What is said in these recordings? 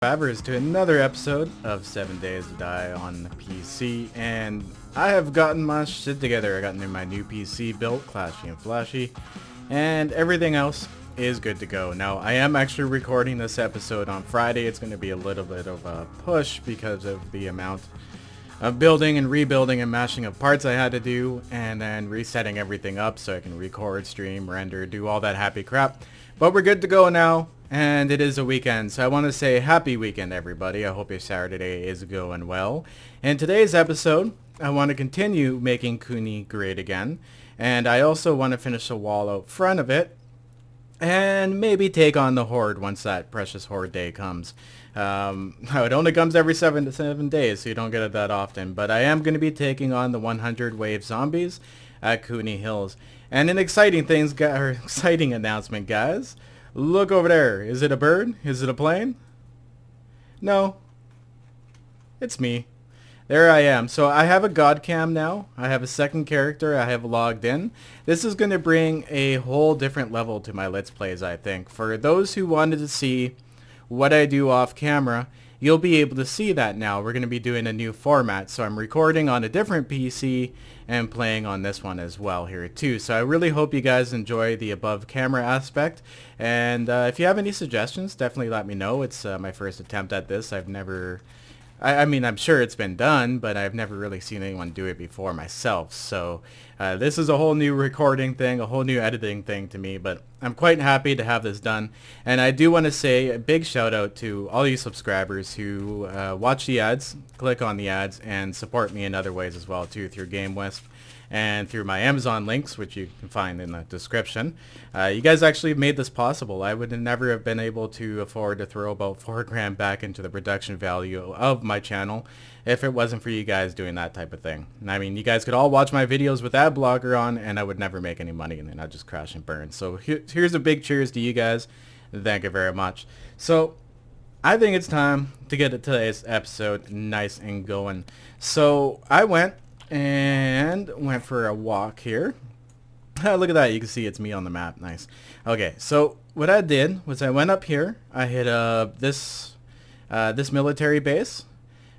Subscribers to another episode of 7 Days to Die on the PC, and I have gotten my shit together. I got my new PC built, clashy and flashy, and everything else is good to go. Now, I am actually recording this episode on Friday. It's going to be a little bit of a push because of the amount of building and rebuilding and mashing of parts I had to do, and then resetting everything up so I can record, stream, render, do all that happy crap. But we're good to go now. And it is a weekend, so I want to say happy weekend, everybody. I hope your Saturday is going well. In today's episode, I want to continue making Kuni great again. And I also want to finish the wall out front of it. And maybe take on the Horde once that precious Horde day comes. It only comes every 7 days, so you don't get it that often. But I am going to be taking on the 100 wave zombies at Kuni Hills. And an exciting announcement, guys. Look over there. Is it a bird? Is it a plane? No. It's me. There I am. So I have a god cam now. I have a second character I have logged in. This is going to bring a whole different level to my Let's Plays, I think. For those who wanted to see what I do off camera, you'll be able to see that now. We're going to be doing a new format. So I'm recording on a different PC and playing on this one as well here too. So I really hope you guys enjoy the above camera aspect. And if you have any suggestions, definitely let me know. It's my first attempt at this. I mean, I'm sure it's been done, but I've never really seen anyone do it before myself. So this is a whole new recording thing, a whole new editing thing to me, but I'm quite happy to have this done. And I do want to say a big shout out to all you subscribers who watch the ads, click on the ads, and support me in other ways as well too, through GameWisp and through my Amazon links, which you can find in the description. You guys actually made this possible. I would never have been able to afford to throw about $4 grand back into the production value of my channel if it wasn't for you guys doing that type of thing. I mean, you guys could all watch my videos with ad blocker on and I would never make any money and then I'd just crash and burn. So here's a big cheers to you guys. Thank you very much. So I think it's time to get to today's episode nice and going. So I went for a walk here. Look at that, you can see it's me on the map. Nice. Okay, so what I did was I went up here, I hit up this military base,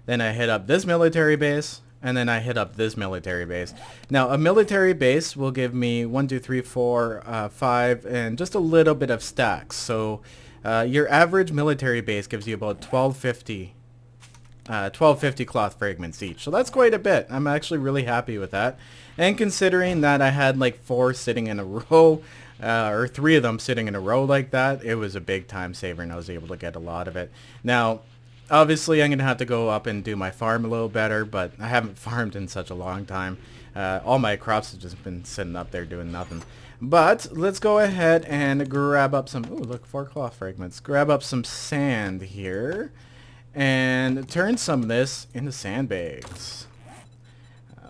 then I hit up this military base, and then I hit up this military base. Now a military base will give me 1 2 3 4 5 and just a little bit of stacks. So your average military base gives you about 1250 cloth fragments each. So that's quite a bit. I'm actually really happy with that. And considering that I had like 4 sitting in a row, or 3 of them sitting in a row like that, it was a big time saver and I was able to get a lot of it. Now, obviously I'm going to have to go up and do my farm a little better, but I haven't farmed in such a long time. All my crops have just been sitting up there doing nothing. But let's go ahead and grab up some, ooh, look, 4 cloth fragments. Grab up some sand here and turn some of this into sandbags.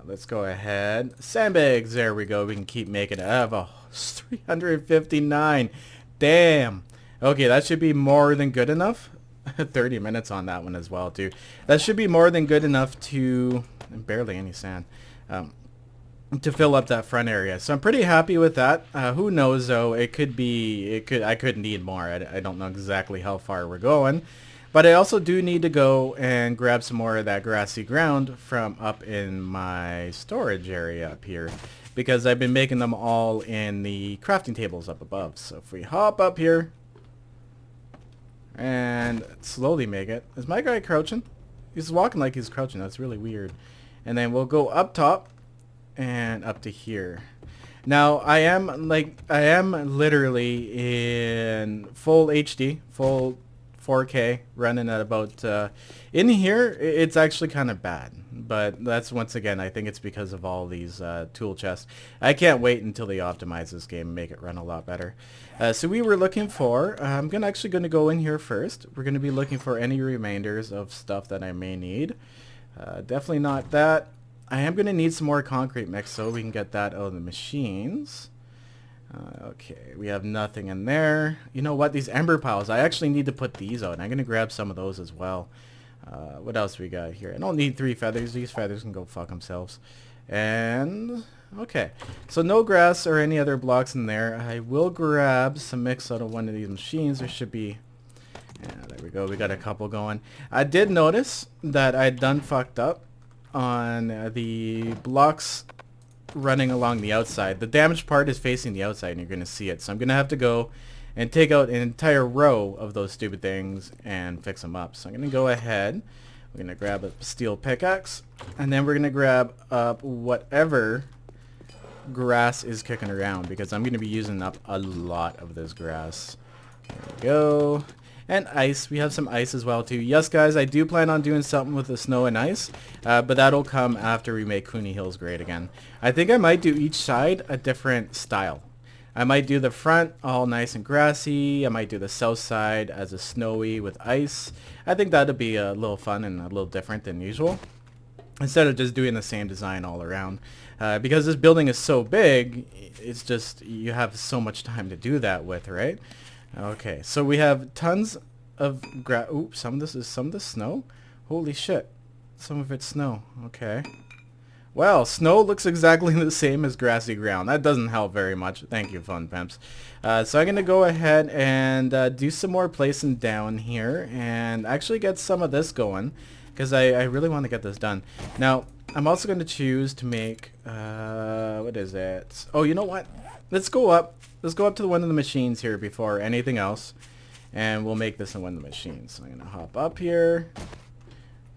Let's go ahead. Sandbags, there we go. We can keep making it. I have 359. Damn. Okay, that should be more than good enough. 30 minutes on that one as well, too. That should be more than good enough to, barely any sand, to fill up that front area. So I'm pretty happy with that. Who knows, though? I could need more. I don't know exactly how far we're going. But I also do need to go and grab some more of that grassy ground from up in my storage area up here, because I've been making them all in the crafting tables up above. So if we hop up here and slowly make it. Is my guy crouching? He's walking like he's crouching. That's really weird. And then we'll go up top and up to here. Now I am literally in full HD, full 4K, running at about, in here, it's actually kind of bad. But that's, once again, I think it's because of all these tool chests. I can't wait until they optimize this game and make it run a lot better. So we were looking for, I'm actually going to go in here first. We're going to be looking for any remainders of stuff that I may need. Definitely not that. I am going to need some more concrete mix so we can get that out of the machines. Okay, we have nothing in there. You know what? These ember piles, I actually need to put these out. And I'm going to grab some of those as well. What else we got here? I don't need 3 feathers. These feathers can go fuck themselves. And, okay. So no grass or any other blocks in there. I will grab some mix out of one of these machines. There should be Yeah, there we go. We got a couple going. I did notice that I done fucked up on the blocks running along the outside. The damaged part is facing the outside and you're going to see it. So I'm going to have to go and take out an entire row of those stupid things and fix them up. So I'm going to go ahead. We're going to grab a steel pickaxe and then we're going to grab up whatever grass is kicking around because I'm going to be using up a lot of this grass. There we go. And ice. We have some ice as well too. Yes guys, I do plan on doing something with the snow and ice, but that'll come after we make Cooney Hills great again. I think I might do each side a different style. I might do the front all nice and grassy. I might do the south side as a snowy with ice. I think that'll be a little fun and a little different than usual, instead of just doing the same design all around. Because this building is so big, it's just, you have so much time to do that with, right? Okay, so we have tons of oops, some of this snow? Holy shit. Some of it's snow. Okay. Well, snow looks exactly the same as grassy ground. That doesn't help very much. Thank you, Fun Pimps. So I'm going to go ahead and do some more placing down here and actually get some of this going because I really want to get this done. Now, I'm also going to choose to make, what is it? Oh, you know what? Let's go up. Let's go up to one of the machines here before anything else. And we'll make this in one of the machines. So I'm going to hop up here.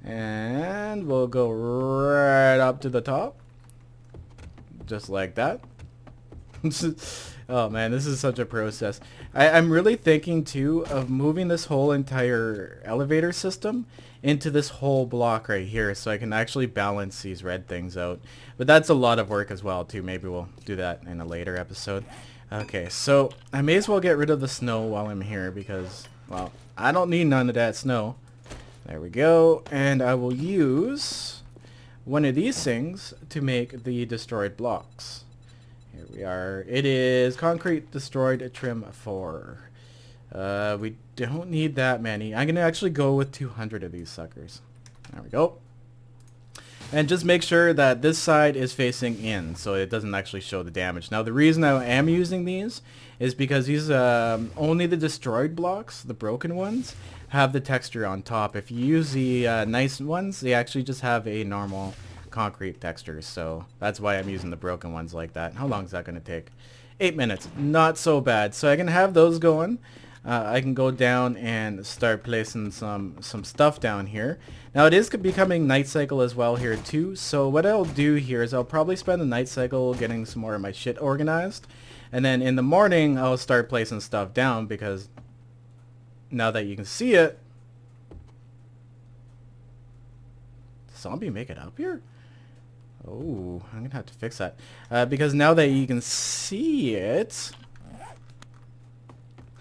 And we'll go right up to the top. Just like that. Oh man, this is such a process. I'm really thinking too of moving this whole entire elevator system into this whole block right here so I can actually balance these red things out. But that's a lot of work as well too. Maybe we'll do that in a later episode. Okay, so I may as well get rid of the snow while I'm here because, well, I don't need none of that snow. There we go. And I will use one of these things to make the destroyed blocks. Here we are. It is concrete destroyed trim 4. We don't need that many. I'm going to actually go with 200 of these suckers. There we go. And just make sure that this side is facing in so it doesn't actually show the damage. Now the reason I am using these is because these only the destroyed blocks, the broken ones, have the texture on top. If you use the nice ones, they actually just have a normal concrete texture. So that's why I'm using the broken ones like that. How long is that going to take? 8 minutes. Not so bad. So I can have those going. I can go down and start placing some stuff down here. Now it is becoming night cycle as well here too. So what I'll do here is I'll probably spend the night cycle getting some more of my shit organized. And then in the morning I'll start placing stuff down because now that you can see it. Did zombie make it up here? Oh, I'm going to have to fix that. Because now that you can see it.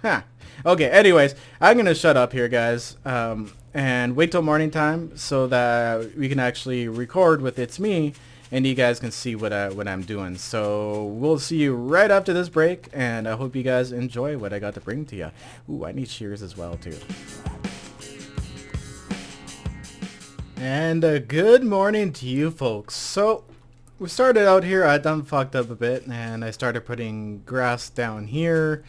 Huh. Okay, anyways, I'm going to shut up here, guys, and wait till morning time so that we can actually record with It's Me, and you guys can see what I'm doing. So we'll see you right after this break, and I hope you guys enjoy what I got to bring to you. Ooh, I need shears as well, too. And good morning to you folks. So we started out here, I done fucked up a bit, and I started putting grass down here.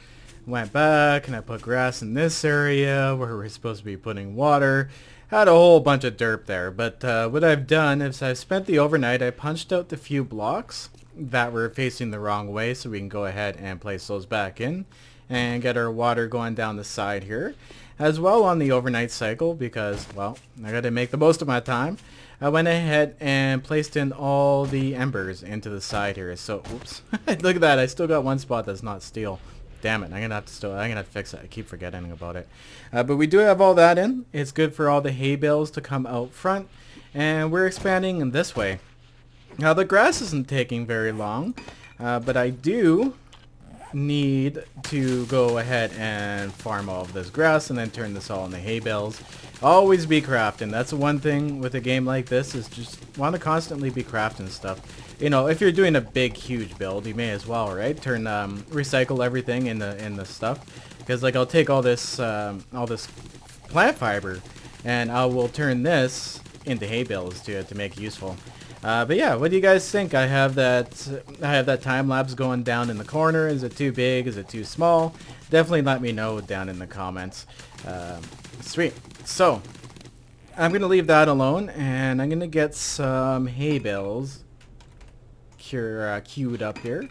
Went back and I put grass in this area where we're supposed to be putting water. Had a whole bunch of derp there, but what I've done is I've spent the overnight. I punched out the few blocks that were facing the wrong way so we can go ahead and place those back in and get our water going down the side here. As well on the overnight cycle because, well, I got to make the most of my time. I went ahead and placed in all the embers into the side here. So, oops, look at that. I still got one spot that's not steel. Damn it, I'm gonna have to fix it. I keep forgetting about it. But we do have all that in. It's good for all the hay bales to come out front. And we're expanding in this way. Now the grass isn't taking very long. But I do need to go ahead and farm all of this grass and then turn this all into hay bales. Always be crafting. That's the one thing with a game like this is just want to constantly be crafting stuff. You know, if you're doing a big, huge build, you may as well, right? Recycle everything in the stuff, because like I'll take all this plant fiber, and I will turn this into hay bales to make it useful. But yeah, what do you guys think? I have that time lapse going down in the corner. Is it too big? Is it too small? Definitely let me know down in the comments. Sweet. So I'm gonna leave that alone, and I'm gonna get some hay bales queued up here.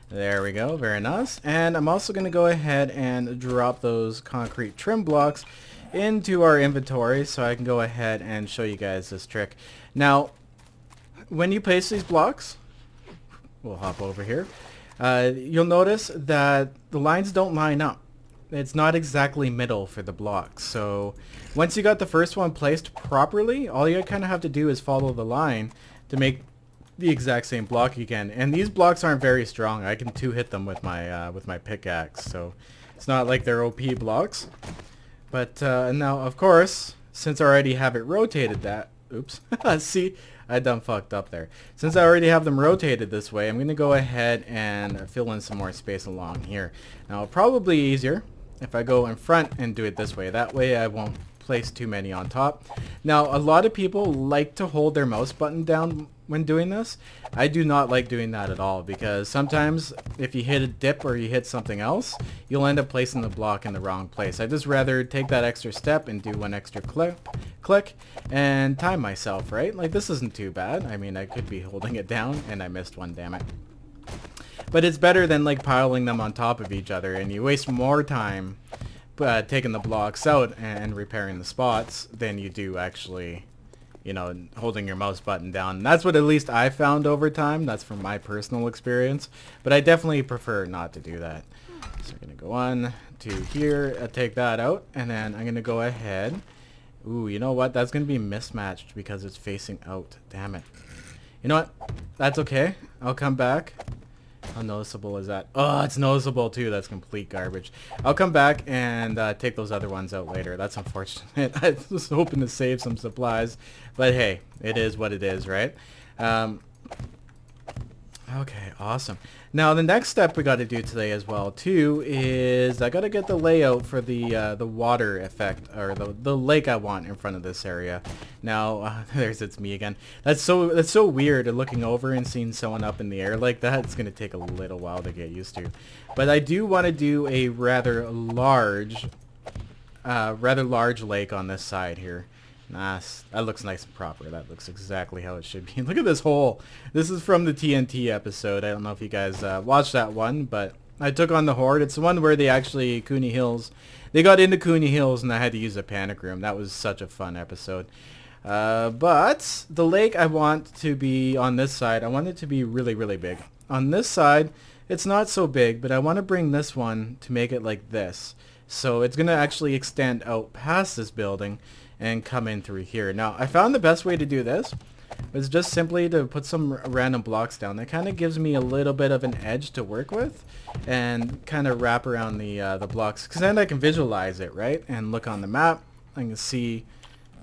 There we go, very nice. And I'm also gonna go ahead and drop those concrete trim blocks into our inventory so I can go ahead and show you guys this trick. Now, when you place these blocks, we'll hop over here, you'll notice that the lines don't line up. It's not exactly middle for the blocks. So once you got the first one placed properly, all you kind of have to do is follow the line to make the exact same block again. And these blocks aren't very strong. I can two-hit them with my pickaxe, so it's not like they're OP blocks. But now, of course, since I already have it rotated oops, see, I done fucked up there. Since I already have them rotated this way, I'm going to go ahead and fill in some more space along here. Now, probably easier if I go in front and do it this way. That way I won't place too many on top. Now, a lot of people like to hold their mouse button down when doing this. I do not like doing that at all, because sometimes if you hit a dip or you hit something else, you'll end up placing the block in the wrong place. I just rather take that extra step and do one extra click and time myself, right? Like, this isn't too bad. I mean, I could be holding it down and I missed one, damn it. But it's better than like piling them on top of each other, and you waste more time taking the blocks out and repairing the spots than you do actually, you know, holding your mouse button down. And that's what at least I found over time. That's from my personal experience. But I definitely prefer not to do that. So I'm going to go on to here, take that out, and then I'm going to go ahead. Ooh, you know what? That's going to be mismatched because it's facing out. Damn it. You know what? That's okay. I'll come back. How noticeable is that? Oh, it's noticeable too. That's complete garbage. I'll come back and take those other ones out later. That's unfortunate. I was hoping to save some supplies, but hey, it is what it is, right? Okay, awesome. Now the next step we got to do today as well too is I got to get the layout for the water effect, or the lake I want in front of this area. Now it's me again. That's so weird looking over and seeing someone up in the air like that. It's gonna take a little while to get used to, but I do want to do a rather large lake on this side here. Nice. That looks nice and proper. That looks exactly how it should be. Look at this hole. This is from the TNT episode. I don't know if you guys watched that one, but I took on the Horde. It's the one where they actually, they got into Cooney Hills and I had to use a panic room. That was such a fun episode. But the lake I want to be on this side, I want it to be really, really big. On this side, it's not so big, but I want to bring this one to make it like this. So it's going to actually extend out past this building and come in through here. Now, I found the best way to do this was just simply to put some random blocks down. That kind of gives me a little bit of an edge to work with and kind of wrap around the blocks, because then I can visualize it, right? And look on the map. I can see...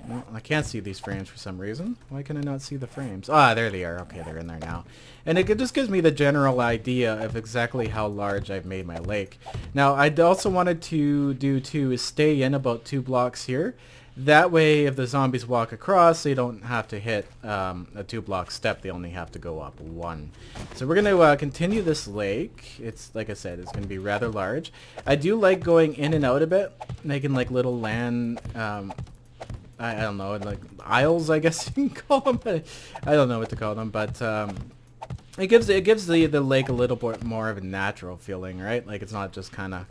Well, I can't see these frames for some reason. Why can I not see the frames? Ah, there they are. Okay, they're in there now. And it just gives me the general idea of exactly how large I've made my lake. Now, I also wanted to do too is stay in about 2 blocks here. That way, if the zombies walk across, they don't have to hit a 2-block step. They only have to go up 1. So we're going to continue this lake. It's, like I said, it's going to be rather large. I do like going in and out a bit, making like little land... I don't know, like aisles, I guess you can call them. I don't know what to call them, but it gives the lake a little bit more of a natural feeling, right? Like it's not just kind of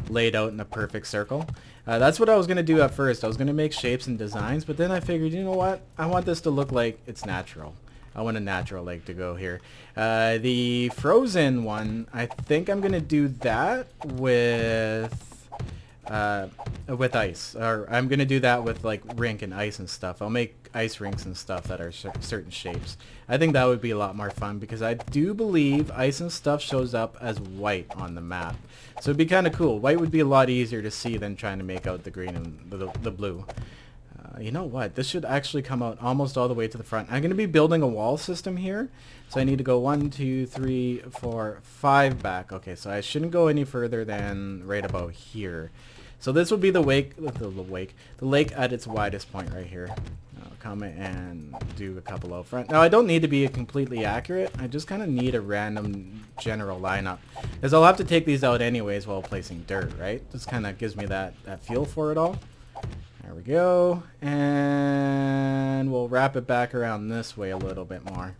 laid out in a perfect circle. That's what I was going to do at first. I was going to make shapes and designs, but then I figured, you know what? I want this to look like it's natural. I want a natural lake to go here. The frozen one, I think I'm going to do that with ice, or I'm gonna do that with like rink and ice and stuff. I'll make ice rinks and stuff that are certain shapes. I think that would be a lot more fun, because I do believe ice and stuff shows up as white on the map, so it'd be kind of cool. White would be a lot easier to see than trying to make out the green and the blue. You know what? This should actually come out almost all the way to the front. I'm going to be building a wall system here, so I need to go 1, 2, 3, 4, 5 back. Okay, so I shouldn't go any further than right about here. So this will be the lake at its widest point right here. Oh, come and do a couple out front. Now, I don't need to be completely accurate. I just kind of need a random general lineup. Because I'll have to take these out anyways while placing dirt, right? This kind of gives me that feel for it all. There we go. And we'll wrap it back around this way a little bit more.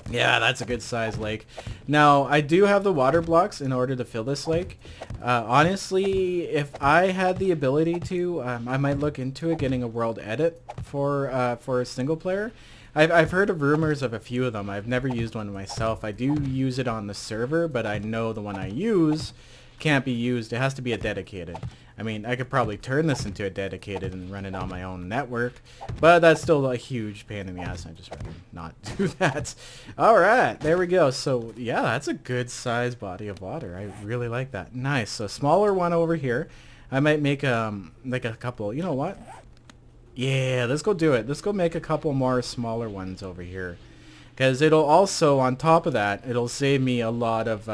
Yeah, that's a good size lake. Now, I do have the water blocks in order to fill this lake. Honestly, if I had the ability to, I might look into it, getting a world edit for a single player. I've heard of rumors of a few of them. I've never used one myself. I do use it on the server, but I know the one I use can't be used. It has to be a dedicated. I mean, I could probably turn this into a dedicated and run it on my own network, but that's still a huge pain in the ass. I just rather not do that. All right, there we go. So yeah, that's a good size body of water. I really like that. Nice. So smaller one over here. I might make like a couple. You know what? Yeah, let's go do it. Let's go make a couple more smaller ones over here, because it'll also, on top of that, it'll save me a lot of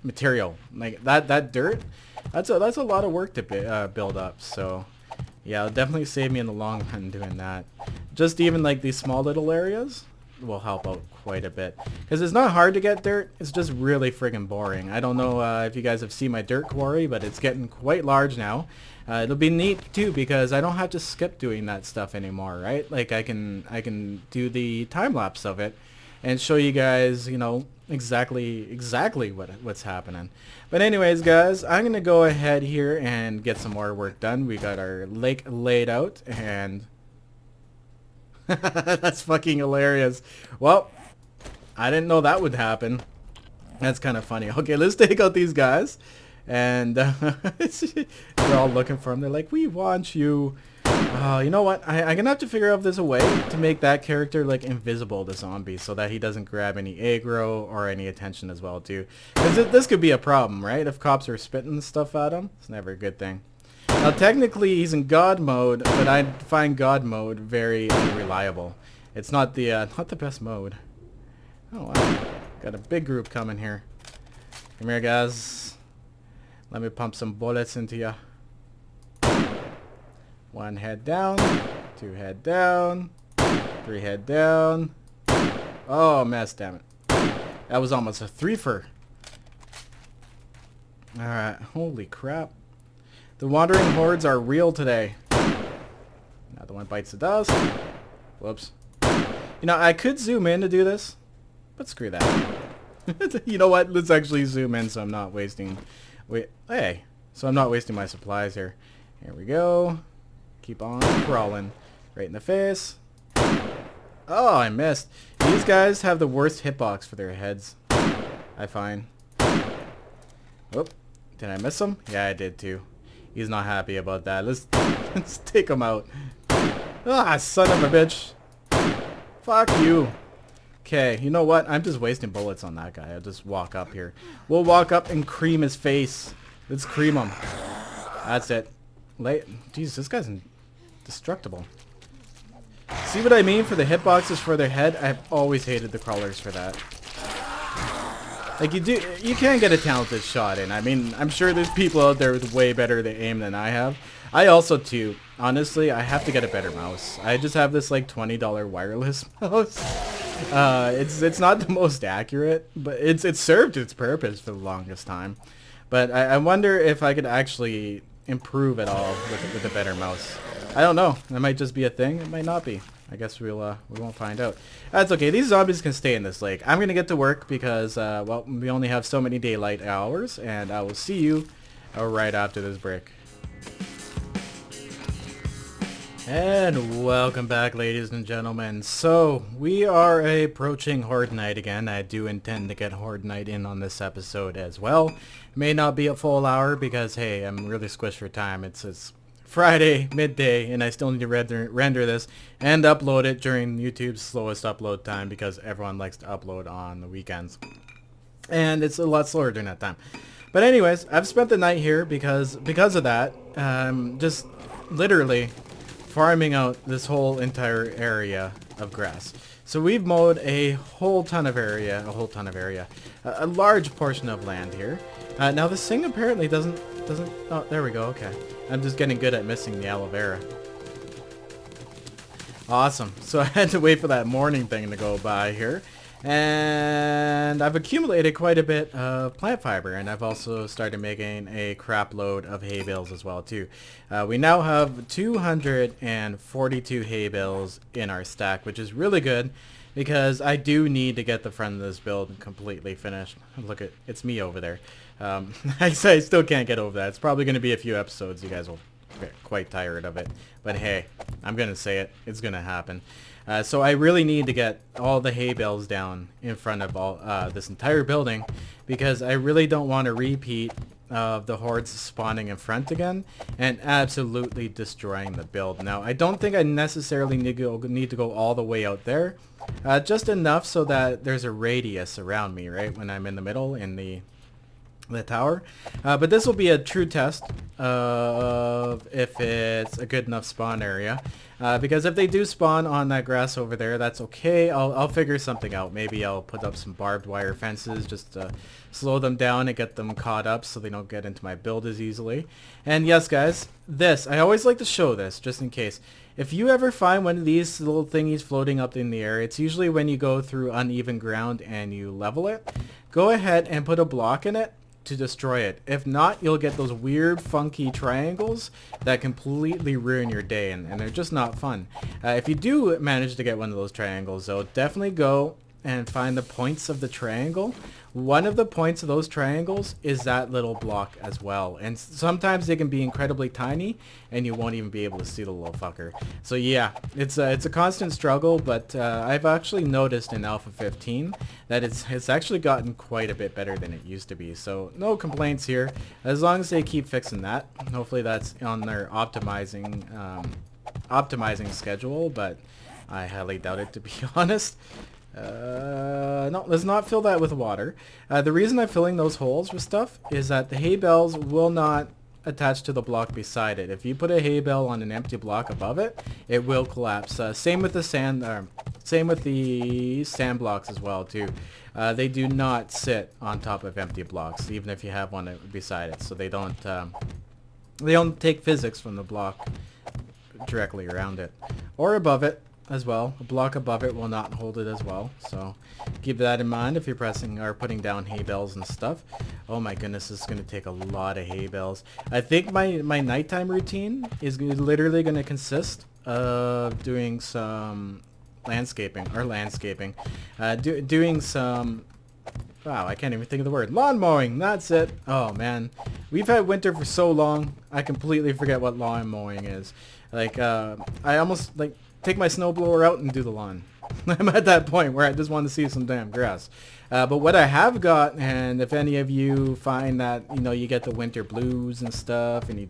material. Like that dirt. That's a lot of work to build up. So yeah, it'll definitely save me in the long run doing that. Just even like these small little areas will help out quite a bit, because it's not hard to get dirt. It's just really friggin' boring. I don't know if you guys have seen my dirt quarry, but it's getting quite large now. It'll be neat too, because I don't have to skip doing that stuff anymore, right? Like I can do the time lapse of it and show you guys, you know, exactly what's happening. But anyways, guys, I'm gonna go ahead here and get some more work done. We got our lake laid out, and that's fucking hilarious. Well, I didn't know that would happen. That's kind of funny. Okay, let's take out these guys, and they're all looking for him. They're like, "We want you." You know what? I'm gonna have to figure out if there's a way to make that character like invisible to zombies, so that he doesn't grab any aggro or any attention as well too. Because this could be a problem, right? If cops are spitting stuff at him, it's never a good thing. Now technically he's in God mode, but I find God mode very unreliable. It's not the best mode. Oh wow, got a big group coming here. Come here, guys. Let me pump some bullets into ya. One head down, two head down, three head down. Oh, mess, damn it. That was almost a threefer. Alright, holy crap. The wandering hordes are real today. Another one bites the dust. Whoops. You know, I could zoom in to do this, but screw that. You know what? Let's actually zoom in so I'm not wasting... Hey, so I'm not wasting my supplies here. Here we go. Keep on crawling. Right in the face. Oh, I missed. These guys have the worst hitbox for their heads, I find. Whoop. Did I miss him? Yeah, I did too. He's not happy about that. Let's take him out. Ah, son of a bitch. Fuck you. Okay, you know what? I'm just wasting bullets on that guy. I'll just walk up here. We'll walk up and cream his face. Let's cream him. That's it. Jeez, this guy's indestructible. See what I mean for the hitboxes for their head? I've always hated the crawlers for that. Like you can get a talented shot in. I mean, I'm sure there's people out there with way better aim than I have. I also too. Honestly, I have to get a better mouse. I just have this like $20 wireless mouse. It's not the most accurate, but it's served its purpose for the longest time. But I wonder if I could actually improve at all with a better mouse. I don't know. That might just be a thing. It might not be. I guess we won't find out. That's okay. These zombies can stay in this lake. I'm gonna get to work because well, we only have so many daylight hours, and I will see you right after this break. And welcome back, ladies and gentlemen. So we are approaching Horde night again. I do intend to get Horde night in on this episode as well. It may not be a full hour because hey, I'm really squished for time. It's Friday midday and I still need to render this and upload it during YouTube's slowest upload time because everyone likes to upload on the weekends. And it's a lot slower during that time. But anyways, I've spent the night here because of that. Just literally farming out this whole entire area of grass. So we've mowed a whole ton of area, a large portion of land here. Now this thing apparently doesn't, oh, there we go, okay. I'm just getting good at missing the aloe vera. Awesome. So I had to wait for that morning thing to go by here. And I've accumulated quite a bit of plant fiber, and I've also started making a crap load of hay bales as well too. We now have 242 hay bales in our stack, which is really good because I do need to get the front of this build completely finished. Look, it's me over there. I still can't get over that. It's probably going to be a few episodes. You guys will get quite tired of it. But hey, I'm going to say it. It's going to happen. So I really need to get all the hay bales down in front of all this entire building because I really don't want to repeat of the hordes spawning in front again and absolutely destroying the build. Now, I don't think I necessarily need to go all the way out there. Just enough so that there's a radius around me, right, when I'm in the middle in the tower. But this will be a true test of if it's a good enough spawn area. Because if they do spawn on that grass over there, that's okay. I'll figure something out. Maybe I'll put up some barbed wire fences just to slow them down and get them caught up so they don't get into my build as easily. And yes, guys, I always like to show this just in case. If you ever find one of these little thingies floating up in the air, it's usually when you go through uneven ground and you level it. Go ahead and put a block in it to destroy it. If not, you'll get those weird funky triangles that completely ruin your day, and they're just not fun. If you do manage to get one of those triangles though, definitely go and find the points of the triangle. One of the points of those triangles is that little block as well, and sometimes they can be incredibly tiny and you won't even be able to see the little fucker. So yeah, it's a constant struggle, but I've actually noticed in Alpha 15 that it's actually gotten quite a bit better than it used to be, so no complaints here as long as they keep fixing that. Hopefully that's on their optimizing schedule, but I highly doubt it, to be honest. No, let's not fill that with water. The reason I'm filling those holes with stuff is that the hay bales will not attach to the block beside it. If you put a hay bale on an empty block above it, it will collapse. Same with the sand blocks as well too. They do not sit on top of empty blocks, even if you have one beside it. So they don't take physics from the block directly around it or above it as well. A block above it will not hold it as well, so keep that in mind if you're pressing or putting down hay bales and stuff. Oh my goodness, this is going to take a lot of hay bales. I think my nighttime routine is literally going to consist of doing some landscaping, doing some, wow, I can't even think of the word, lawn mowing. That's it. Oh man, we've had winter for so long I completely forget what lawn mowing is. Like I almost like take my snowblower out and do the lawn. I'm at that point where I just want to see some damn grass. But what I have got, and if any of you find that, you know, you get the winter blues and stuff, and you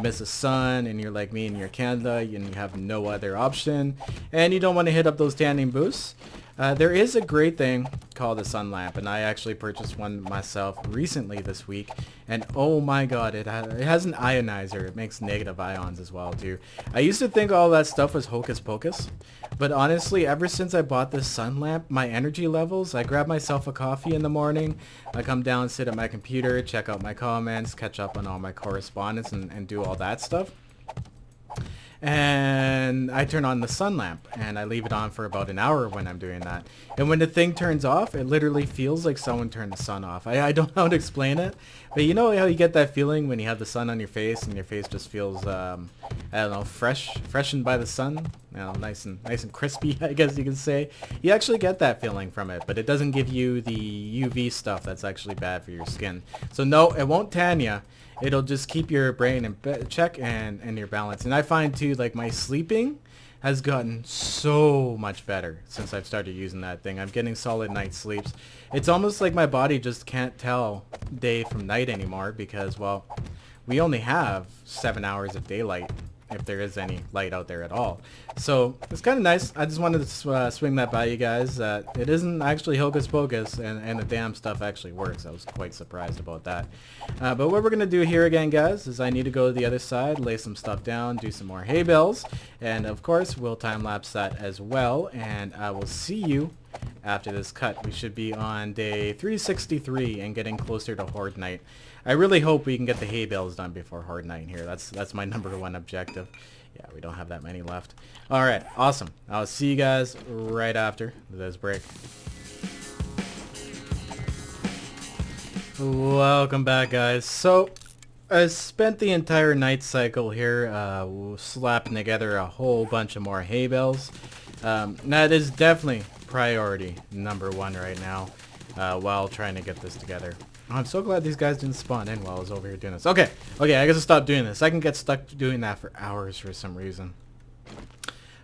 miss the sun, and you're like me and you're Canada, and you have no other option, and you don't want to hit up those tanning boosts, there is a great thing called a sun lamp, and I actually purchased one myself recently this week, and oh my god, it has an ionizer. It makes negative ions as well too. I used to think all that stuff was hocus pocus, but honestly, ever since I bought this sun lamp, my energy levels, I grab myself a coffee in the morning, I come down, sit at my computer, check out my comments, catch up on all my correspondence, and do all that stuff. And I turn on the sun lamp and I leave it on for about an hour when I'm doing that. And when the thing turns off, it literally feels like someone turned the sun off. I don't know how to explain it, but you know how you get that feeling when you have the sun on your face and your face just feels, I don't know, freshened by the sun? You know, nice and crispy, I guess you could say. You actually get that feeling from it, but it doesn't give you the UV stuff that's actually bad for your skin. So no, it won't tan you. It'll just keep your brain in check and your balance. And I find too, like, my sleeping has gotten so much better since I've started using that thing. I'm getting solid night sleeps. It's almost like my body just can't tell day from night anymore because, well, we only have 7 hours of daylight if there is any light out there at all. So it's kind of nice. I just wanted to swing that by you guys. It isn't actually hocus pocus, and the damn stuff actually works. I was quite surprised about that. But what we're going to do here again, guys, is I need to go to the other side, lay some stuff down, do some more hay bales, and of course we'll time-lapse that as well, and I will see you after this cut. We should be on day 363 and getting closer to Horde Night. I really hope we can get the hay bales done before Horde Night here. That's my #1 objective. Yeah, we don't have that many left. Alright, awesome. I'll see you guys right after this break. Welcome back, guys. So, I spent the entire night cycle here slapping together a whole bunch of more hay bales. That is definitely priority number one right now while trying to get this together. I'm so glad these guys didn't spawn in while I was over here doing this. Okay, I gotta stop doing this. I can get stuck doing that for hours for some reason. But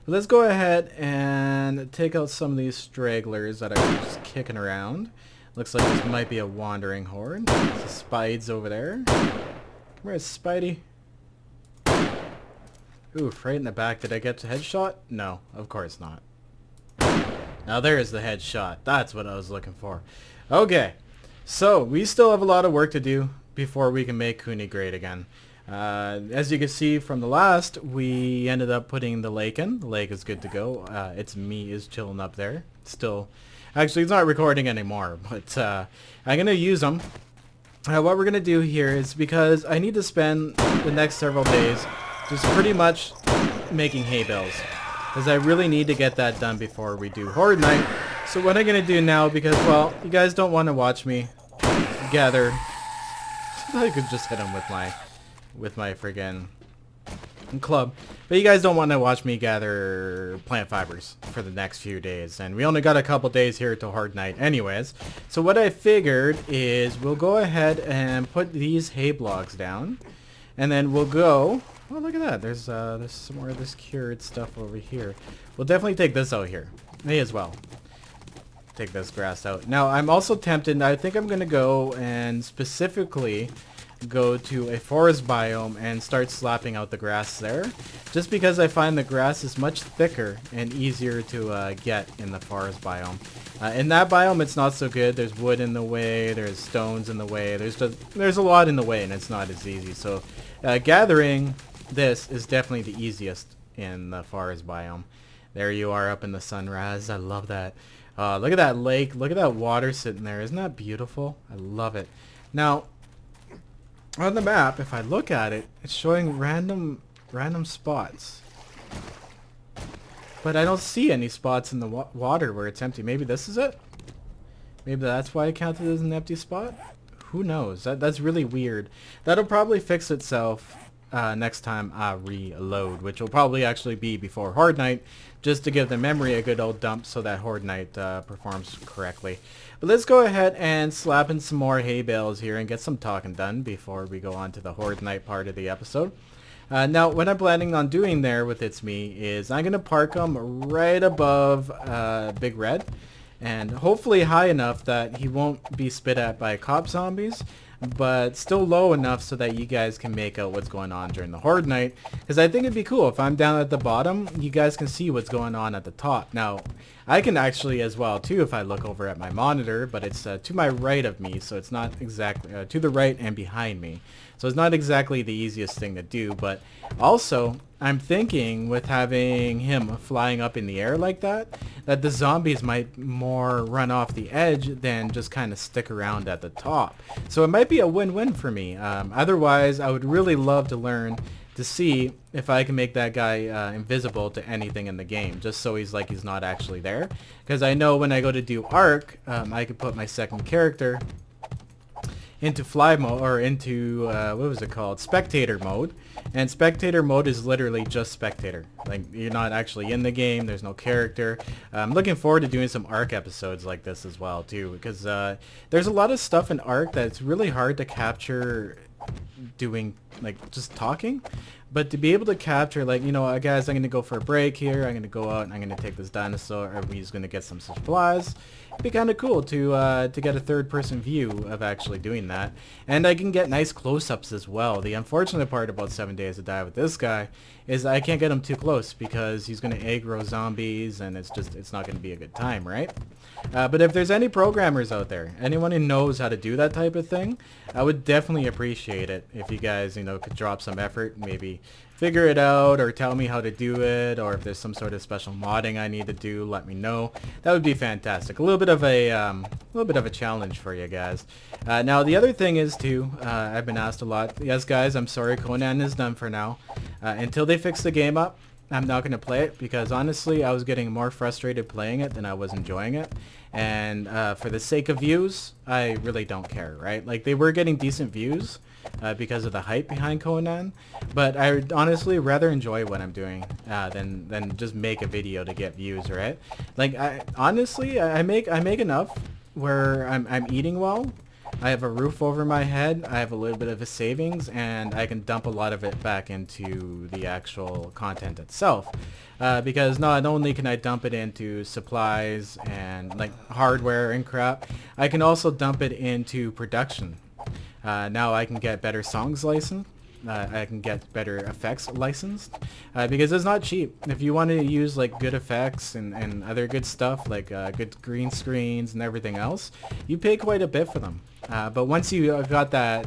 let's go ahead and take out some of these stragglers that are just kicking around. Looks like this might be a wandering horde. There's a Spides over there. Where's Spidey? Oof, right in the back. Did I get the headshot? No, of course not. Now there's the headshot. That's what I was looking for. Okay, so we still have a lot of work to do before we can make Cooney great again. As you can see from the last, we ended up putting the lake in. The lake is good to go. It's me is chilling up there. Still, actually it's not recording anymore, but I'm going to use them. What we're going to do here is, because I need to spend the next several days just pretty much making hay bales, because I really need to get that done before we do Horde Night. So what I'm going to do now, because, well, you guys don't want to watch me gather. I could just hit him with my friggin' club. But you guys don't want to watch me gather plant fibers for the next few days. And we only got a couple days here to Horde Night anyways. So what I figured is we'll go ahead and put these hay blocks down. And then we'll go... Oh, look at that. There's some more of this cured stuff over here. We'll definitely take this out here. May as well take this grass out. Now, I'm also tempted. I think I'm going to go and specifically go to a forest biome and start slapping out the grass there, just because I find the grass is much thicker and easier to get in the forest biome. In that biome, it's not so good. There's wood in the way, there's stones in the way, there's a lot in the way, and it's not as easy. So gathering this is definitely the easiest in the forest biome. There you are up in the sunrise. I love that. Look at that lake. Look at that water sitting there. Isn't that beautiful? I love it. Now, on the map, if I look at it, it's showing random spots. But I don't see any spots in the water where it's empty. Maybe this is it? Maybe that's why I counted as an empty spot? Who knows? That's really weird. That'll probably fix itself next time I reload, which will probably actually be before Horde Night, just to give the memory a good old dump so that Horde Night performs correctly. But let's go ahead and slap in some more hay bales here and get some talking done before we go on to the Horde Night part of the episode. Now, what I'm planning on doing there with It's Me is I'm going to park them right above Big Red, and hopefully high enough that he won't be spit at by cop zombies, but still low enough so that you guys can make out what's going on during the Horde Night. Because I think it'd be cool if I'm down at the bottom, you guys can see what's going on at the top. Now, I can actually as well too if I look over at my monitor, but it's to my right of me, so it's not exactly to the right and behind me. So it's not exactly the easiest thing to do, but also I'm thinking with having him flying up in the air like that the zombies might more run off the edge than just kind of stick around at the top. So it might be a win-win for me. Otherwise, I would really love to learn to see if I can make that guy invisible to anything in the game, just so he's not actually there. Because I know when I go to do Arc, I could put my second character into fly mode, or into, what was it called? Spectator mode. And spectator mode is literally just spectator. Like, you're not actually in the game, there's no character. I'm looking forward to doing some Arc episodes like this as well, too, because there's a lot of stuff in Arc that's really hard to capture doing, like, just talking. But to be able to capture, like, you know, guys, I'm going to go for a break here, I'm going to go out and I'm going to take this dinosaur, or he's going to get some supplies. It'd be kind of cool to get a third-person view of actually doing that. And I can get nice close-ups as well. The unfortunate part about 7 Days to Die with this guy is I can't get him too close because he's going to aggro zombies, and it's not going to be a good time, right? But if there's any programmers out there, anyone who knows how to do that type of thing, I would definitely appreciate it if you guys, you know, could drop some effort, maybe figure it out or tell me how to do it, or if there's some sort of special modding I need to do, let me know. That would be fantastic. A little bit of a challenge for you guys. Now the other thing is too, I've been asked a lot. Yes, guys, I'm sorry, Conan is done for now. Until they fix the game up, I'm not going to play it because honestly I was getting more frustrated playing it than I was enjoying it, and for the sake of views I really don't care, right? Like, they were getting decent views because of the hype behind Conan, but I would honestly rather enjoy what I'm doing than just make a video to get views, right? Like, I make enough where I'm eating well, I have a roof over my head, I have a little bit of a savings, and I can dump a lot of it back into the actual content itself. Because not only can I dump it into supplies and like hardware and crap, I can also dump it into production. Now I can get better songs licensed. I can get better effects licensed because it's not cheap. If you want to use like good effects and other good stuff like good green screens and everything else, you pay quite a bit for them. But once you got that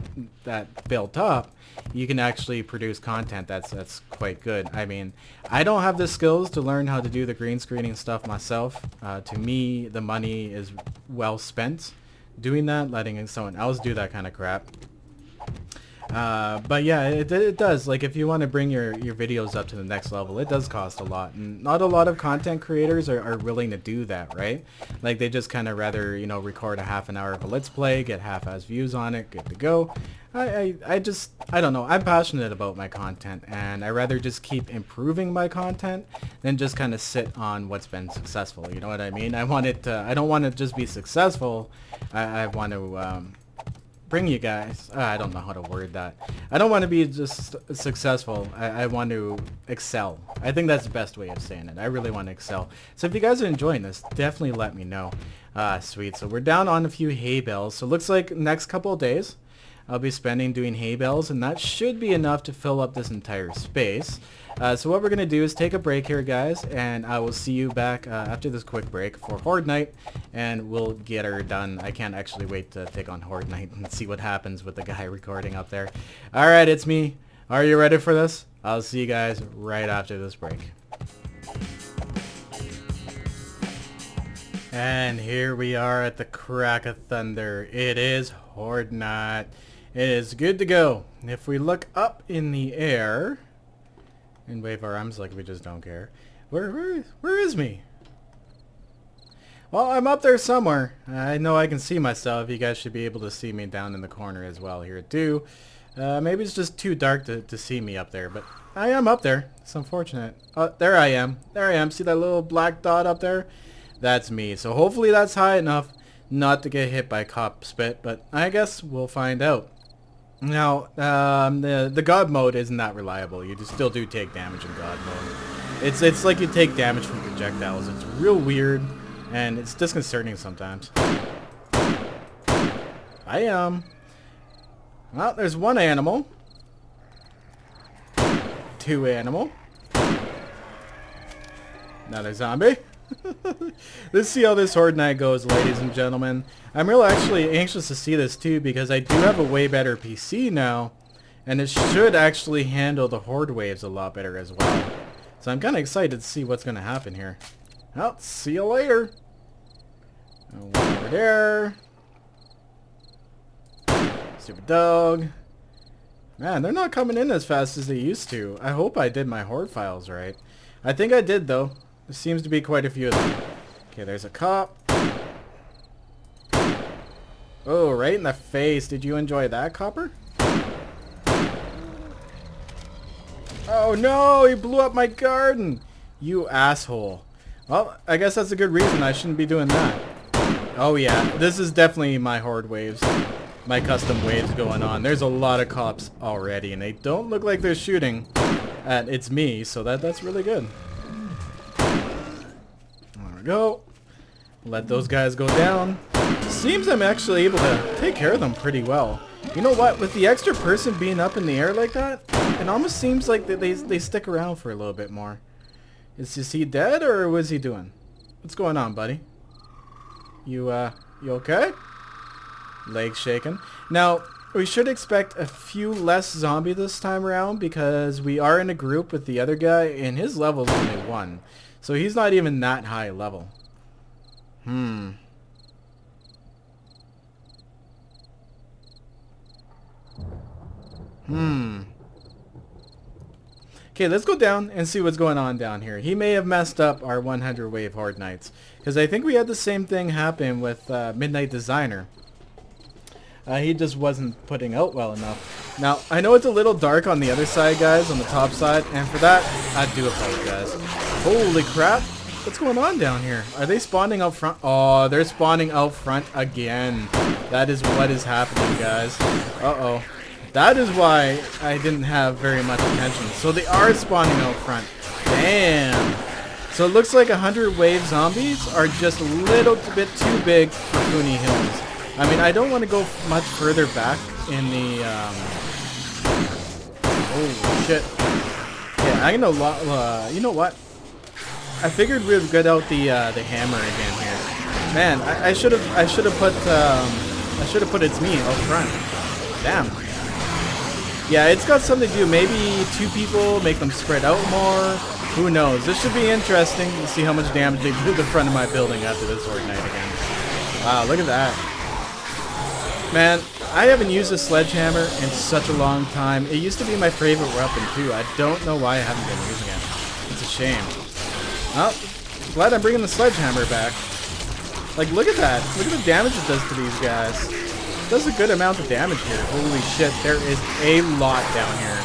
built up, you can actually produce content that's quite good. I mean, I don't have the skills to learn how to do the green screening stuff myself. To me, the money is well spent doing that, letting someone else do that kind of crap. But yeah, it does. Like, if you want to bring your videos up to the next level, it does cost a lot, and not a lot of content creators are willing to do that, right? Like, they just kind of rather, you know, record a half an hour of a let's play, get half-ass views on it, good to go. I don't know, I'm passionate about my content, and I rather just keep improving my content than just kind of sit on what's been successful, you know what I mean? I don't want to just be successful, I want to, bring you guys, I don't know how to word that. I don't want to be just successful. I want to excel. I think that's the best way of saying it. I really want to excel. So if you guys are enjoying this, definitely let me know. Sweet. So we're down on a few hay bales. So it looks like next couple of days I'll be spending doing hay bales, and that should be enough to fill up this entire space. So what we're going to do is take a break here, guys, and I will see you back after this quick break for Horde Night, and we'll get her done. I can't actually wait to take on Horde Night and see what happens with the guy recording up there. Alright, it's me. Are you ready for this? I'll see you guys right after this break. And here we are at the crack of thunder. It is Horde Night. It is good to go. If we look up in the air and wave our arms like we just don't care, where is me? Well, I'm up there somewhere. I know I can see myself. You guys should be able to see me down in the corner as well here too. Maybe it's just too dark to see me up there, but I am up there. It's unfortunate. Oh, there I am. There I am. See that little black dot up there? That's me. So hopefully that's high enough not to get hit by cop spit, but I guess we'll find out. Now, the God mode isn't that reliable. You still do take damage in God mode. It's like you take damage from projectiles. It's real weird, and it's disconcerting sometimes. Well, there's one animal. Two animal. Another zombie. Let's see how this Horde Night goes, ladies and gentlemen. I'm really actually anxious to see this too, because I do have a way better PC now, and it should actually handle the Horde waves a lot better as well. So I'm kind of excited to see what's going to happen here. Well, see you later. One over there. Stupid dog. Man, they're not coming in as fast as they used to. I hope I did my Horde files right. I think I did, though. There seems to be quite a few of them. Okay, there's a cop. Oh, right in the face. Did you enjoy that, copper? Oh no, he blew up my garden. You asshole. Well, I guess that's a good reason I shouldn't be doing that. Oh yeah, this is definitely my Horde waves. My custom waves going on. There's a lot of cops already, and they don't look like they're shooting at it's me, so that's really good. There we go. Let those guys go down. Seems I'm actually able to take care of them pretty well. You know what? With the extra person being up in the air like that, it almost seems like that they stick around for a little bit more. Is he dead, or what's he doing? What's going on, buddy? You okay? Legs shaking. Now, We should expect a few less zombie this time around because we are in a group with the other guy and his level is only 1. So he's not even that high level. Okay, let's go down and see what's going on down here. He may have messed up our 100 wave Horde Knights. Because I think we had the same thing happen with Midnight Designer. He just wasn't putting out well enough. Now, I know it's a little dark on the other side, guys, on the top side. And for that, I do apologize. Holy crap. What's going on down here? Are they spawning out front? Oh, they're spawning out front again. That is what is happening, guys. Uh-oh. That is why I didn't have very much attention. So they are spawning out front. Damn. So it looks like 100 wave zombies are just a little bit too big for Cooney Hills. I mean, I don't want to go much further back in the... Oh, shit. Yeah, I'm gonna... you know what? I figured we would get out the hammer again here. Man, I should have put it's me out front. Damn. Yeah, it's got something to do. Maybe 2 people, make them spread out more. Who knows? This should be interesting to see how much damage they do to the front of my building after this Horde Night again. Wow, look at that. Man, I haven't used a sledgehammer in such a long time. It used to be my favorite weapon too. I don't know why I haven't been using it. It's a shame. Well, glad I'm bringing the sledgehammer back. Like, look at that. Look at the damage it does to these guys. It does a good amount of damage here. Holy shit, there is a lot down here.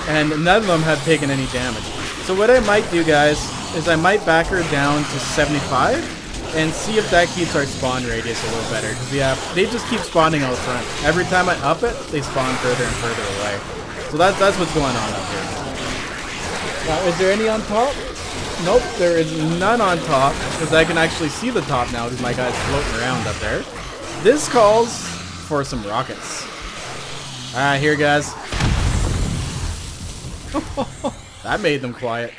And none of them have taken any damage. So what I might do, guys, is I might back her down to 75 and see if that keeps our spawn radius a little better. Because, yeah, they just keep spawning out front. Every time I up it, they spawn further and further away. So that's what's going on up here. Now, is there any on top? Nope, there is none on top. Because I can actually see the top now because my guy's floating around up there. This calls for some rockets. Alright, here, guys. That made them quiet.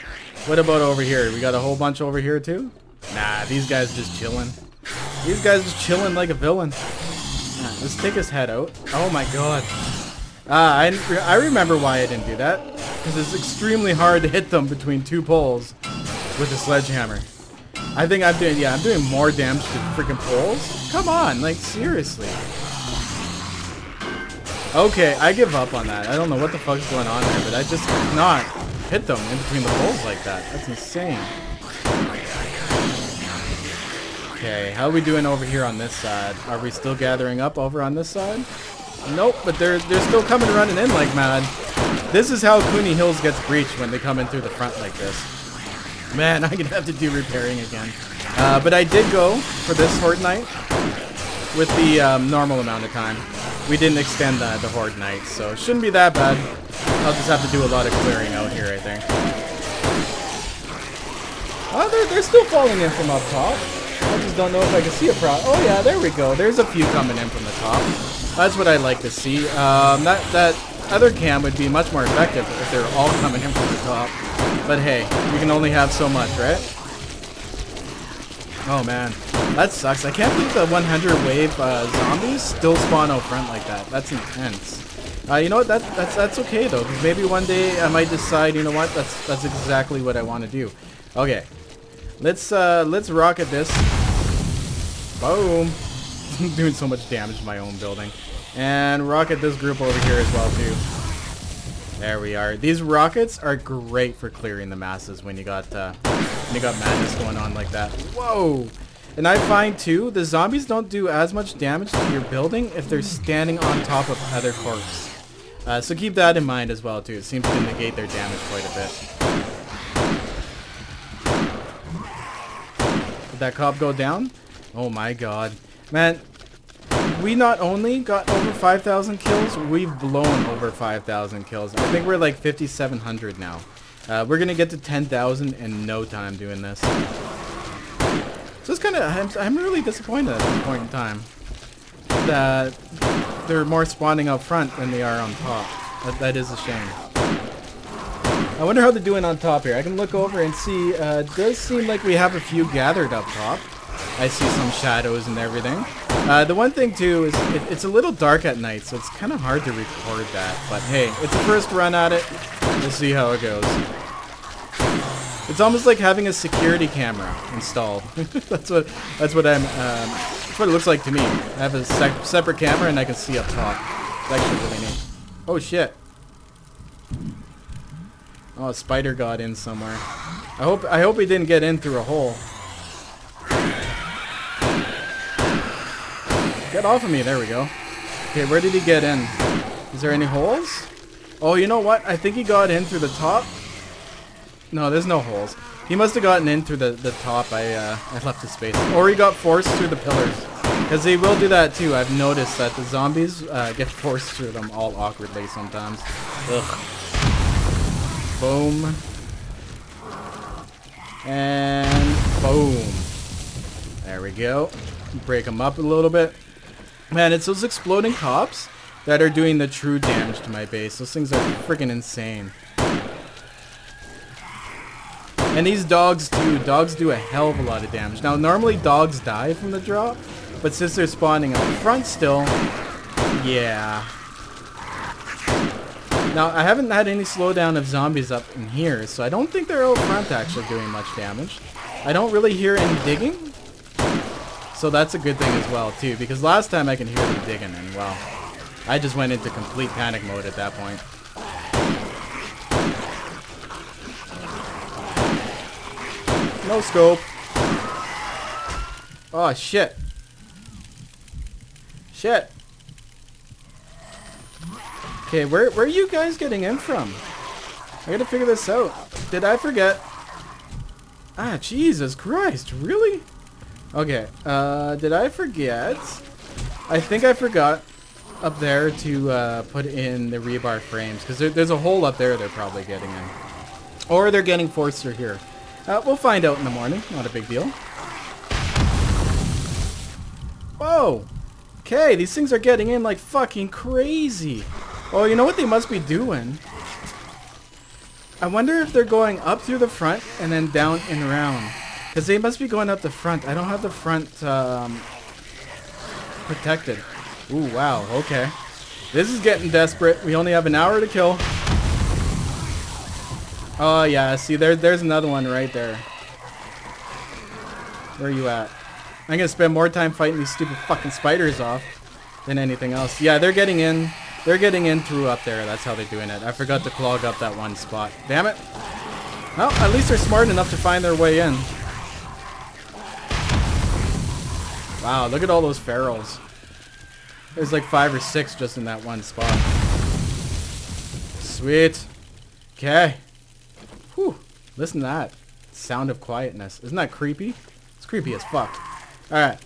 What about over here? We got a whole bunch over here too? Nah, these guys just chilling. These guys just chilling like a villain. Nah, let's take his head out. Oh my god. I remember why I didn't do that. Because it's extremely hard to hit them between 2 poles with a sledgehammer. I think I'm doing more damage to freaking poles. Come on, like seriously. Okay, I give up on that. I don't know what the fuck's going on there, but I just cannot hit them in between the poles like that. That's insane. Okay, how are we doing over here on this side? Are we still gathering up over on this side? Nope, but they're still coming running in like mad. This is how Cooney Hills gets breached when they come in through the front like this. Man, I'm gonna have to do repairing again. But I did go for this Horde Night with the normal amount of time. We didn't extend the Horde Night, so it shouldn't be that bad. I'll just have to do a lot of clearing out here, I think. Oh, they're still falling in from up top. I just don't know if I can see a Oh yeah, there we go. There's a few coming in from the top. That's what I like to see. That other cam would be much more effective if they're all coming in from the top. But hey, you can only have so much, right? Oh man, that sucks. I can't believe the 100 wave zombies still spawn out front like that. That's intense. You know what? That's okay though, because maybe one day I might decide. You know what? That's exactly what I want to do. Okay, let's rocket this. Boom! I'm doing so much damage to my own building, and rocket this group over here as well too. There we are. These rockets are great for clearing the masses when you got madness going on like that. Whoa! And I find too, the zombies don't do as much damage to your building if they're standing on top of other corpses. So keep that in mind as well too. It seems to negate their damage quite a bit. Did that cop go down? Oh my god. Man, we not only got over 5,000 kills, we've blown over 5,000 kills. I think we're like 5,700 now. We're gonna get to 10,000 in no time doing this. So it's kind of, I'm really disappointed at this point in time that they're more spawning up front than they are on top. That is a shame. I wonder how they're doing on top here. I can look over and see. It does seem like we have a few gathered up top. I see some shadows and everything. The one thing too is it's a little dark at night, so it's kind of hard to record that. But hey, it's the first run at it. We'll see how it goes. It's almost like having a security camera installed. that's what it looks like to me. I have a separate camera and I can see up top. It's actually really neat. Oh shit. Oh, a spider got in somewhere. I hope he didn't get in through a hole. Get off of me. There we go. Okay, where did he get in? Is there any holes? Oh, you know what? I think he got in through the top. No, there's no holes. He must have gotten in through the top. I left the space. Or he got forced through the pillars. Because they will do that too. I've noticed that the zombies get forced through them all awkwardly sometimes. Ugh. Boom. And boom. There we go. Break them up a little bit. Man, it's those exploding cops that are doing the true damage to my base. Those things are freaking insane. And these dogs too. Dogs do a hell of a lot of damage. Now, normally dogs die from the drop, but since they're spawning out front still, yeah. Now, I haven't had any slowdown of zombies up in here, so I don't think they're out front actually doing much damage. I don't really hear any digging. So that's a good thing as well too, because last time I can hear them digging and well, I just went into complete panic mode at that point. No scope. Oh shit. Shit. Okay, where are you guys getting in from? I gotta figure this out. Did I forget? Ah, Jesus Christ, really? Okay, did I forget? I think I forgot up there to put in the rebar frames, because there's a hole up there they're probably getting in. Or they're getting forced through here. We'll find out in the morning, not a big deal. Whoa! Okay, these things are getting in like fucking crazy. Oh, you know what they must be doing? I wonder if they're going up through the front and then down and around. Because they must be going up the front. I don't have the front protected. Ooh, wow, okay. This is getting desperate. We only have an hour to kill. Oh, yeah, see, there's another one right there. Where are you at? I'm going to spend more time fighting these stupid fucking spiders off than anything else. Yeah, they're getting in. They're getting in through up there. That's how they're doing it. I forgot to clog up that one spot. Damn it. Well, at least they're smart enough to find their way in. Wow, look at all those ferals. There's like 5 or 6 just in that one spot. Sweet. Okay. Whew. Listen to that. Sound of quietness. Isn't that creepy? It's creepy as fuck. Alright.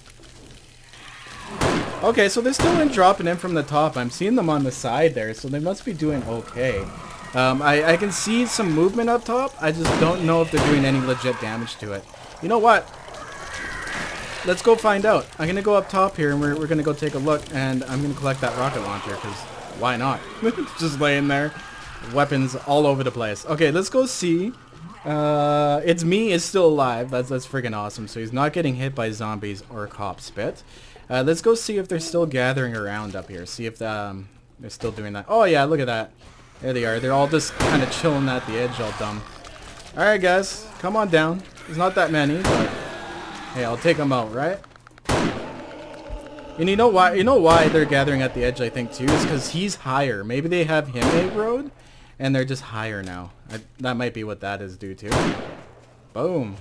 Okay, so they're still dropping in from the top. I'm seeing them on the side there, so they must be doing okay. I can see some movement up top. I just don't know if they're doing any legit damage to it. You know what? Let's go find out. I'm going to go up top here and we're going to go take a look, and I'm going to collect that rocket launcher because why not? Just laying there. Weapons all over the place. Okay, let's go see. It's me is still alive. That's freaking awesome. So he's not getting hit by zombies or cop spit. Let's go see if they're still gathering around up here. See if they're still doing that. Oh yeah, look at that. There they are. They're all just kind of chilling at the edge all dumb. Alright guys, come on down. There's not that many, but hey, I'll take them out, right? And you know why they're gathering at the edge, I think, too? Is because he's higher. Maybe they have him aggroed, and they're just higher now. That might be what that is due to. Boom.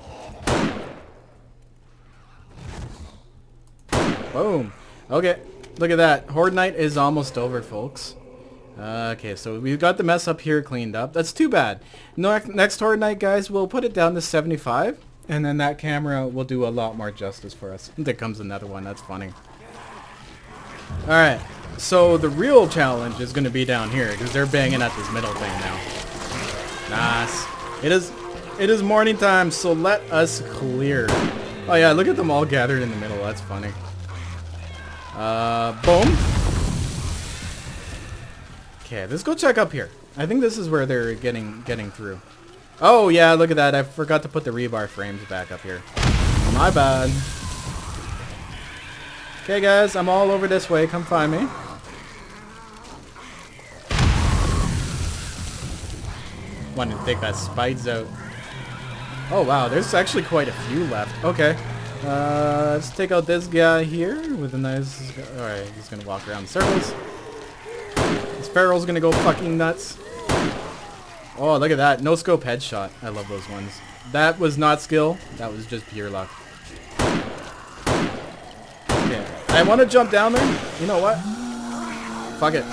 Boom. Okay, look at that. Horde night is almost over, folks. Okay, so we've got the mess up here cleaned up. That's too bad. Next Horde night, guys, we'll put it down to 75. And then that camera will do a lot more justice for us. There comes another one. That's funny. Alright, so the real challenge is going to be down here, because they're banging at this middle thing now. Nice. It is morning time, so let us clear. Oh yeah, look at them all gathered in the middle. That's funny. Boom. Okay, let's go check up here. I think this is where they're getting through. Oh yeah, look at that. I forgot to put the rebar frames back up here. My bad. Okay, guys, I'm all over this way. Come find me. Wanted to take that spikes out. Oh wow, there's actually quite a few left. Okay. Let's take out this guy here with a nice... Alright, he's gonna walk around in circles. This Pharaoh's gonna go fucking nuts. Oh, look at that. No scope headshot. I love those ones. That was not skill. That was just pure luck. Okay. I want to jump down there. You know what? Fuck it.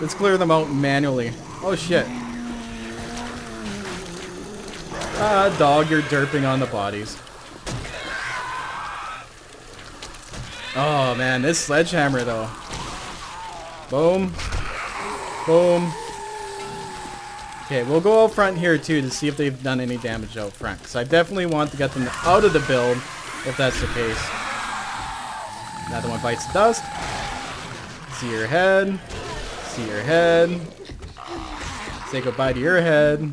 Let's clear them out manually. Oh shit. Ah, dog, you're derping on the bodies. Oh man, this sledgehammer though. Boom. Boom. Okay, we'll go out front here too to see if they've done any damage out front. Because I definitely want to get them out of the build if that's the case. Another one bites the dust. See your head. See your head. Say goodbye to your head.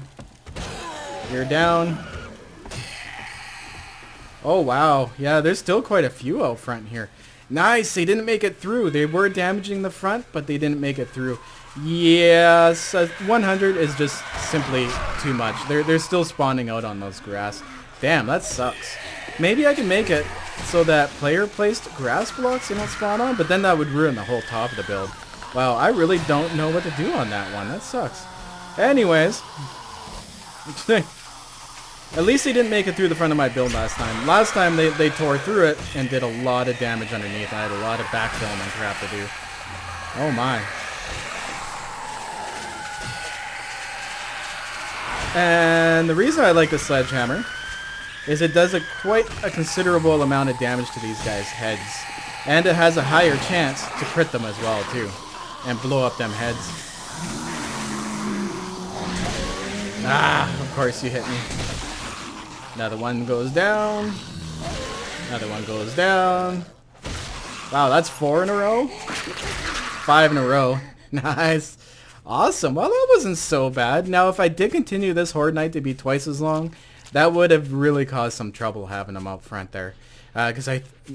You're down. Oh wow, yeah, there's still quite a few out front here. Nice, they didn't make it through. They were damaging the front, but they didn't make it through. Yes, 100 is just simply too much. They're still spawning out on those grass. Damn, that sucks. Maybe I can make it so that player placed grass blocks they don't spawn on, but then that would ruin the whole top of the build. Wow, I really don't know what to do on that one. That sucks. Anyways. At least they didn't make it through the front of my build last time. Last time they tore through it and did a lot of damage underneath. I had a lot of backfilling and crap to do. Oh my. And the reason I like the sledgehammer is it does quite a considerable amount of damage to these guys' heads. And it has a higher chance to crit them as well too. And blow up them heads. Ah, of course you hit me. Another one goes down. Another one goes down. Wow, that's 4 in a row? 5 in a row. Nice. Awesome. Well, that wasn't so bad. Now, if I did continue this Horde night to be twice as long, that would have really caused some trouble having them out front there. Because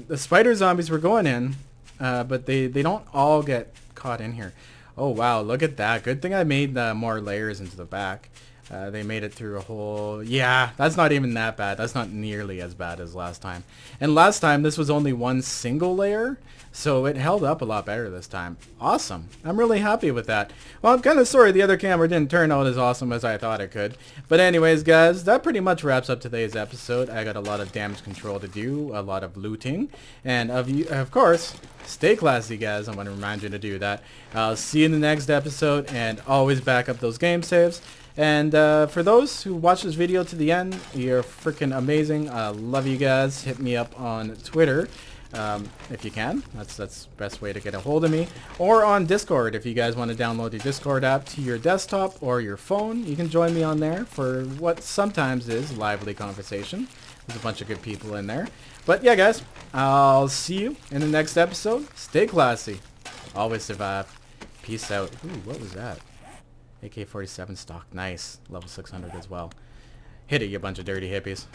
the spider zombies were going in, but they don't all get caught in here. Oh, wow. Look at that. Good thing I made more layers into the back. They made it through a whole... Yeah, that's not even that bad. That's not nearly as bad as last time. And last time, this was only one single layer, so it held up a lot better this time. Awesome. I'm really happy with that. Well, I'm kind of sorry the other camera didn't turn out as awesome as I thought it could. But anyways, guys, that pretty much wraps up today's episode. I got a lot of damage control to do, a lot of looting, and of course, stay classy, guys. I want to remind you to do that. I'll see you in the next episode, and always back up those game saves. And for those who watch this video to the end, you're freaking amazing. I love you guys. Hit me up on Twitter if you can. That's the best way to get a hold of me. Or on Discord if you guys want to download the Discord app to your desktop or your phone. You can join me on there for what sometimes is lively conversation. There's a bunch of good people in there. But yeah, guys, I'll see you in the next episode. Stay classy. Always survive. Peace out. Ooh, what was that? AK-47 stock. Nice. Level 600 as well. Hit it, you bunch of dirty hippies.